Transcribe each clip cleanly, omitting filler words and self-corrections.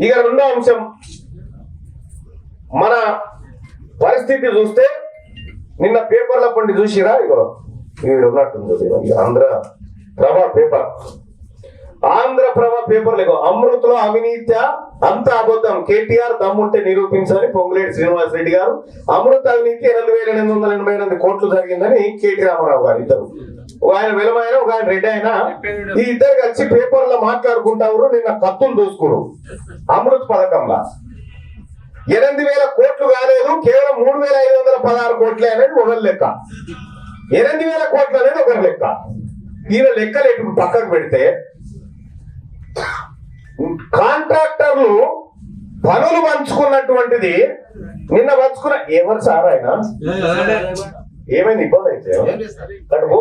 ఇక రెండో అంశం, మన పరిస్థితి చూస్తే నిన్న పేపర్ల పండి చూసిరా, ఇగో ఇది ఉన్నట్టుంది ఆంధ్రప్రభ పేపర్. ఆంధ్రప్రభ పేపర్లు ఇగో అమృతలో అవినీత్య అంత అబద్ధం, కేటీఆర్ దమ్ముంటే నిరూపించాలని పొంగులేటి శ్రీనివాస్ రెడ్డి గారు. అమృత అవినీతి 8,888 కోట్లు జరిగిందని కేటీ రామారావు గారు. ఇద్దరు, ఒక ఆయన వెలమైన, ఒక ఆయన రెడ్డి అయినా, ఈ ఇద్దరు కలిసి పేపర్లో మాట్లాడుకుంటారు. నిన్న కత్తులు దూసుకురు అమృత్ పథకంలో 8,000 కోట్లు కాలేదు, కేవలం 3,516 కోట్లే అనేది ఒకరి లెక్క. 8,000 కోట్లు అనేది ఒకరి లెక్క. ఈయన లెక్కలు ఎటు పక్కకు పెడితే కాంట్రాక్టర్లు పనులు పంచుకున్నటువంటిది నిన్న పంచుకున్న ఎవరు సార్ ఆయన? ఏమైంది ఇబ్బంది అయితే కడుపు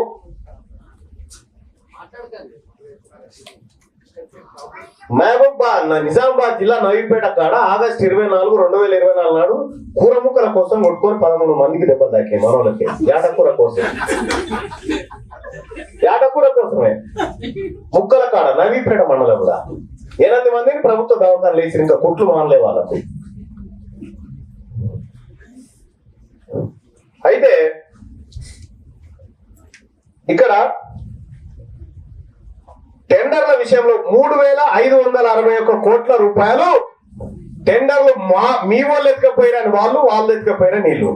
నిజామాబాద్ జిల్లా నవీపేట కాడ ఆగస్టు 24, 2024 నాడు కూర ముక్కల కోసం కొట్టుకొని 11 మందికి దెబ్బలు తాకాయి మనోళ్ళకి. యాటకూర కోసమే ముక్కల కాడ నవీపేట మండలం కూడా 8 మందిని ప్రభుత్వ దవాఖానలు వేసి ఇంకా కుట్లు మానలే వాళ్ళకు. అయితే ఇక్కడ టెండర్ల విషయంలో 3,561 కోట్ల రూపాయలు టెండర్లు మీ వాళ్ళు ఎత్తుకపోయిన వాళ్ళు ఎత్తుకపోయిన నీళ్లు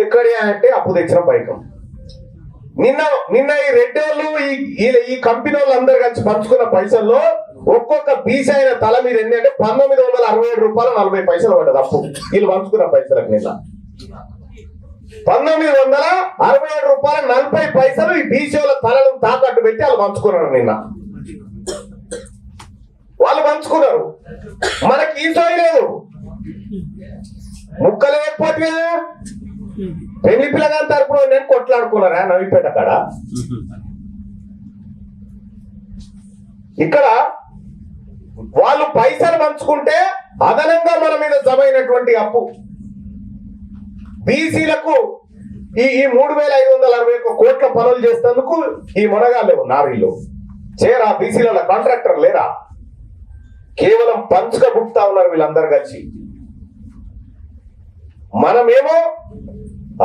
ఎక్కడి అంటే అప్పు తెచ్చిన పైకం. నిన్న ఈ రెడ్డోళ్ళు ఈ కంపెనీ వాళ్ళు అందరు కలిసి పంచుకున్న పైసల్లో ఒక్కొక్క బీసీ అయిన తల మీద ఎన్ని అంటే 1,967 రూపాయలు 40 పైసలు పడ్డది అప్పు. వీళ్ళు పంచుకున్న పైసలకు నిన్న 1,967 రూపాయలు 40 పైసలు ఈ బీసీ వాళ్ళ తలను తాకట్టు పెట్టి వాళ్ళు పంచుకున్నారు. నిన్న వాళ్ళు పంచుకున్నారు, మనకి ఈ సోయి లేదు. ముక్కలు లేకపోతే పెళ్లి పిల్లగాని తరపున నేను కొట్లాడుకున్నారా నవీపేట కాడ. ఇక్కడ వాళ్ళు పైసలు పంచుకుంటే అదనంగా మన మీద జమైనటువంటి అప్పు బీసీలకు ఈ 3,561 కోట్ల పనులు చేసేందుకు ఈ మొనగాళ్ళు నారీలు చేరా, బీసీల కాంట్రాక్టర్ లేరా, కేవలం పంచుక బుక్తా ఉన్నారు వీళ్ళందరూ కలిసి. మనమేమో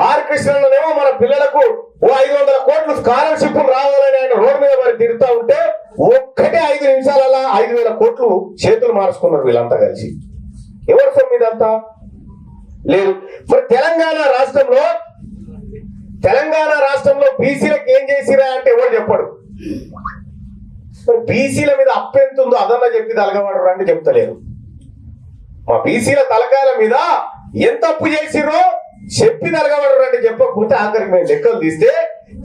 ఆర్ కృష్ణనేమో మన పిల్లలకు 500 కోట్లు స్కాలర్షిప్ రావాలని ఆయన రోడ్డు మీద మరి తిరుగుతా ఉంటే ఒక్కటే 5 నిమిషాలలో 5,000 కోట్లు చేతులు మార్చుకున్నారు వీళ్ళంతా కలిసి. ఎవరి సొమ్ము ఇదంతా లేదు. మరి తెలంగాణ రాష్ట్రంలో బీసీలకు ఏం చేసిరా అంటే ఎవరు చెప్పడు. మరి బీసీల మీద అప్పు ఎంత ఉందో అదన్నా చెప్పి తలగబడరు అంటే చెప్తలేరు. మా బీసీల తలకాయల మీద ఎంత అప్పు చేసిరో చెప్పి తలగబడరు అంటే చెప్పకపోతే ఆఖరికి మేము లెక్కలు తీస్తే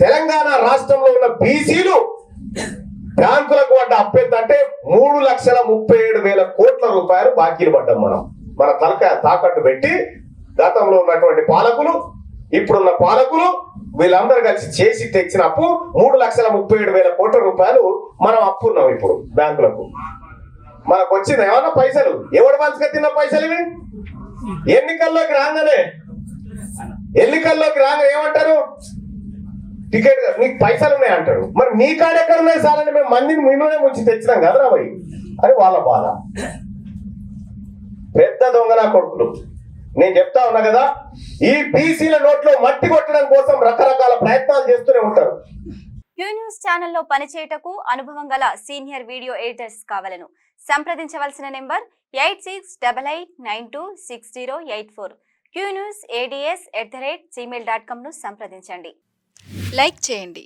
తెలంగాణ రాష్ట్రంలో ఉన్న బీసీలు బ్యాంకులకు పడ్డ అప్పు ఎంత అంటే 3,37,000 కోట్ల రూపాయలు బాకీలు పడ్డాం మనం. మన తలకాయ తాకట్టు పెట్టి గతంలో ఉన్నటువంటి పాలకులు, ఇప్పుడున్న పాలకులు వీళ్ళందరూ కలిసి చేసి తెచ్చిన అప్పు 3,37,000 కోట్ల రూపాయలు మనం అప్పున్నాం ఇప్పుడు బ్యాంకులకు. మనకు వచ్చింది ఏమన్నా పైసలు? ఎవడు పంచుక తిన్న పైసలు ఇవి? ఎన్నికల్లోకి రాగానే ఏమంటారు? టికెట్ నీకు పైసలు ఉన్నాయి అంటారు. మరి నీ కాడ ఎక్కడ ఉన్నాయి సార్ అంటే మేము మందిని మీలోనే ముంచి తెచ్చినాం కదరా భయ్ అని వాళ్ళ బాధ. పెద్ద దొంగనా కొడుకులు. నేను చెప్తా ఉన్నా కదా, ఈ బీసీల నోట్లో మట్టి కొట్టడం కోసం రకరకాల ప్రయత్నాలు చేస్తూనే ఉంటారు. క్యూ న్యూస్ ఛానల్లో పనిచేయటకు అనుభవం గల సీనియర్ వీడియో ఎడిటర్స్ కావాలను సంప్రదించవలసిన నెంబర్ 8688926084. qnewsads@gmail.com ను సంప్రదించండి. లైక్ చేయండి.